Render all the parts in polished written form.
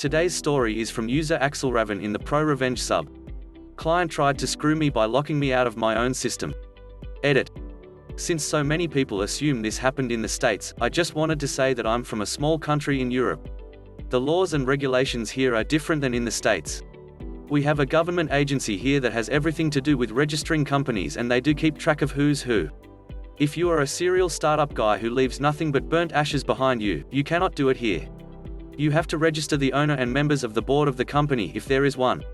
Today's story is from user Axel Raven in the ProRevenge sub. Client tried to screw me by locking me out of my own system. Edit. Since so many people assume this happened in the States, I just wanted to say that I'm from a small country in Europe. The laws and regulations here are different than in the States. We have a government agency here that has everything to do with registering companies, and they do keep track of who's who. If you are a serial startup guy who leaves nothing but burnt ashes behind you, you cannot do it here. You have to register the owner and members of the board of the company if there is one.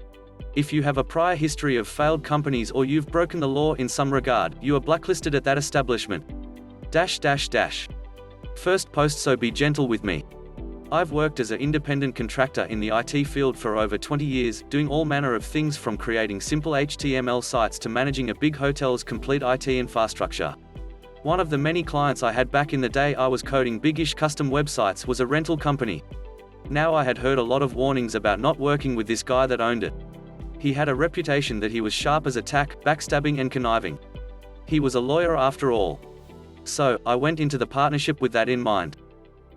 If you have a prior history of failed companies or you've broken the law in some regard, you are blacklisted at that establishment. First post, so be gentle with me. I've worked as an independent contractor in the IT field for over 20 years, doing all manner of things from creating simple HTML sites to managing a big hotel's complete IT infrastructure. One of the many clients I had back in the day I was coding big-ish custom websites was a rental company. Now I had heard a lot of warnings about not working with this guy that owned it. He had a reputation that he was sharp as a tack, backstabbing and conniving. He was a lawyer after all. So, I went into the partnership with that in mind.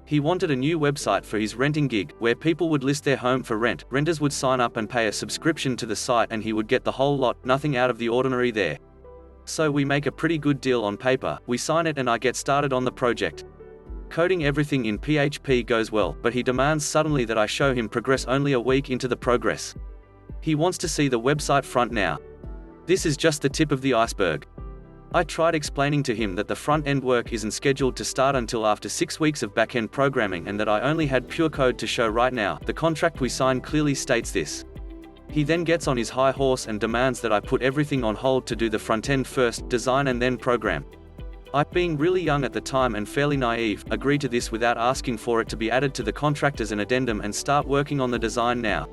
He wanted a new website for his renting gig, where people would list their home for rent, renters would sign up and pay a subscription to the site and he would get the whole lot, nothing out of the ordinary there. So we make a pretty good deal on paper, we sign it and I get started on the project. Coding everything in PHP goes well, but he demands suddenly that I show him progress only a week into the progress. He wants to see the website front now. This is just the tip of the iceberg. I tried explaining to him that the front-end work isn't scheduled to start until after 6 weeks of back-end programming and that I only had pure code to show right now. The contract we signed clearly states this. He then gets on his high horse and demands that I put everything on hold to do the front-end first, design and then program. I, being really young at the time and fairly naive, agreed to this without asking for it to be added to the contract as an addendum and start working on the design now.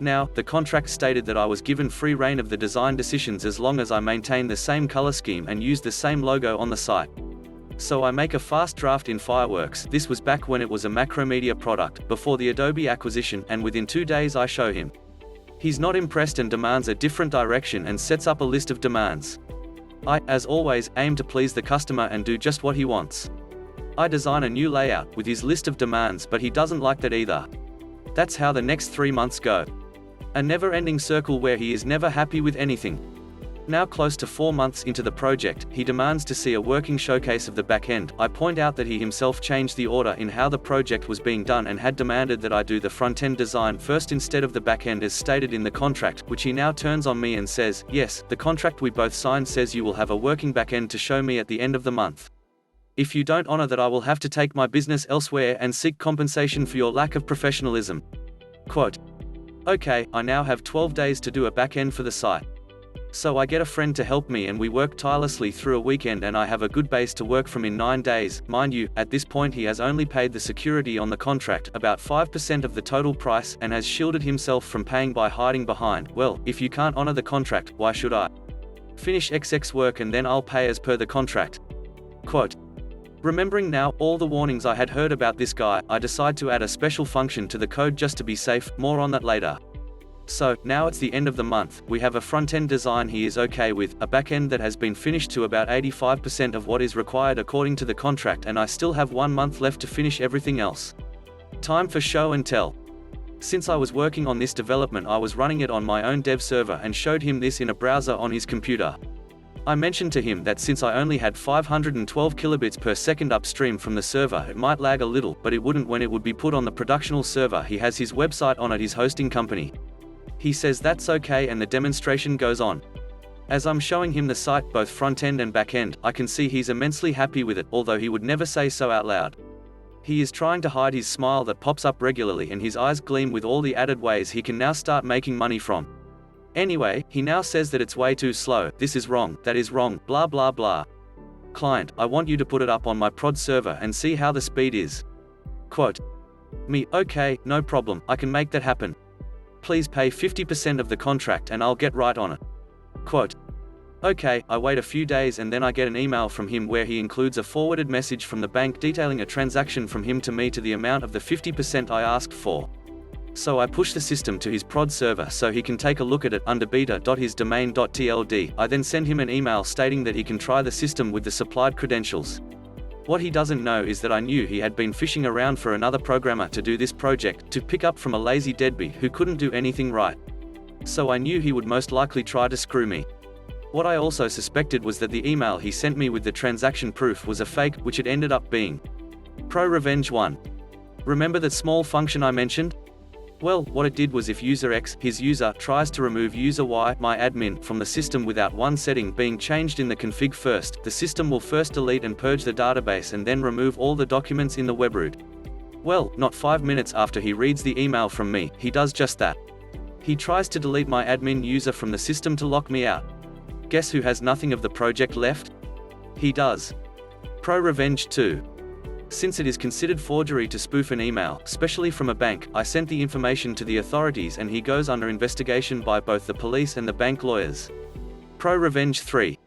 Now, the contract stated that I was given free reign of the design decisions as long as I maintain the same color scheme and use the same logo on the site. So I make a fast draft in Fireworks. This was back when it was a Macromedia product, before the Adobe acquisition, and within 2 days I show him. He's not impressed and demands a different direction and sets up a list of demands. I, as always, aim to please the customer and do just what he wants. I design a new layout with his list of demands, but he doesn't like that either. That's how the next 3 months go. A never-ending circle where he is never happy with anything. Now close to 4 months into the project, he demands to see a working showcase of the back-end. I point out that he himself changed the order in how the project was being done and had demanded that I do the front-end design first instead of the back-end as stated in the contract, which he now turns on me and says, yes, the contract we both signed says you will have a working back-end to show me at the end of the month. If you don't honor that, I will have to take my business elsewhere and seek compensation for your lack of professionalism. Quote. Okay, I now have 12 days to do a back-end for the site. So I get a friend to help me and we work tirelessly through a weekend and I have a good base to work from in 9 days. Mind you, at this point he has only paid the security on the contract, about 5% of the total price, and has shielded himself from paying by hiding behind, well, if you can't honor the contract, why should I? Finish XX work and then I'll pay as per the contract. Quote. Remembering now all the warnings I had heard about this guy, I decide to add a special function to the code just to be safe, more on that later. So, now it's the end of the month, we have a front-end design he is okay with, a back-end that has been finished to about 85% of what is required according to the contract, and I still have 1 month left to finish everything else. Time for show and tell. Since I was working on this development, I was running it on my own dev server and showed him this in a browser on his computer. I mentioned to him that since I only had 512 kilobits per second upstream from the server, it might lag a little, but it wouldn't when it would be put on the productional server he has his website on at his hosting company. He says that's okay and the demonstration goes on. As I'm showing him the site, both front-end and back-end, I can see he's immensely happy with it, although he would never say so out loud. He is trying to hide his smile that pops up regularly and his eyes gleam with all the added ways he can now start making money from. Anyway, he now says that it's way too slow, this is wrong, that is wrong, blah blah blah. Client, I want you to put it up on my prod server and see how the speed is. Quote. Me, okay, no problem, I can make that happen. Please pay 50% of the contract and I'll get right on it. Quote. Okay, I wait a few days and then I get an email from him where he includes a forwarded message from the bank detailing a transaction from him to me to the amount of the 50% I asked for. So I push the system to his prod server so he can take a look at it under beta.hisdomain.tld. I then send him an email stating that he can try the system with the supplied credentials. What he doesn't know is that I knew he had been fishing around for another programmer to do this project, to pick up from a lazy deadbeat who couldn't do anything right. So I knew he would most likely try to screw me. What I also suspected was that the email he sent me with the transaction proof was a fake, which it ended up being. ProRevenge 1. Remember that small function I mentioned? Well, what it did was if user X, his user, tries to remove user Y, my admin, from the system without one setting being changed in the config first, the system will first delete and purge the database and then remove all the documents in the webroot. Well, not 5 minutes after he reads the email from me, he does just that. He tries to delete my admin user from the system to lock me out. Guess who has nothing of the project left? He does. ProRevenge 2. Since it is considered forgery to spoof an email, especially from a bank, I sent the information to the authorities and he goes under investigation by both the police and the bank lawyers. ProRevenge 3.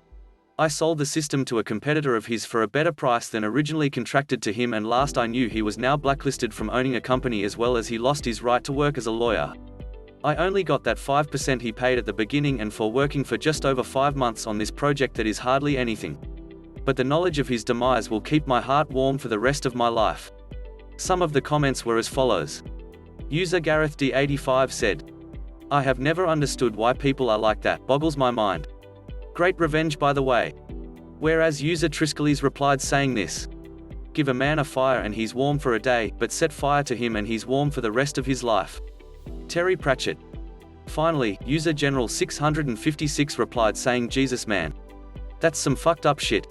I sold the system to a competitor of his for a better price than originally contracted to him, and last I knew he was now blacklisted from owning a company, as well as he lost his right to work as a lawyer. I only got that 5% he paid at the beginning and for working for just over 5 months on this project that is hardly anything. But the knowledge of his demise will keep my heart warm for the rest of my life. Some of the comments were as follows. User Gareth D85 said, "I have never understood why people are like that, boggles my mind. Great revenge by the way." Whereas user Triskeles replied saying this. "Give a man a fire and he's warm for a day, but set fire to him and he's warm for the rest of his life." Terry Pratchett. Finally, user General 656 replied saying, "Jesus man. That's some fucked up shit.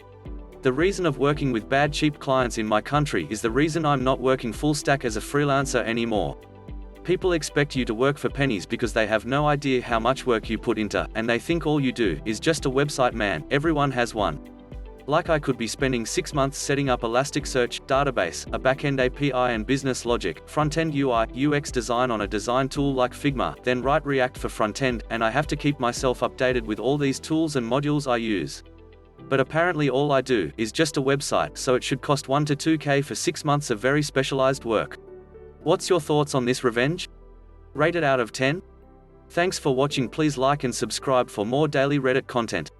The reason of working with bad cheap clients in my country is the reason I'm not working full stack as a freelancer anymore. People expect you to work for pennies because they have no idea how much work you put into, and they think all you do is just a website. Man, everyone has one. Like I could be spending 6 months setting up Elasticsearch, database, a backend API and business logic, frontend UI, UX design on a design tool like Figma, then write React for frontend, and I have to keep myself updated with all these tools and modules I use. But apparently all I do is just a website, so it should cost 1 to 2K for 6 months of very specialized work. What's your thoughts on this revenge? Rate it out of 10? Thanks for watching. Please like and subscribe for more daily Reddit content.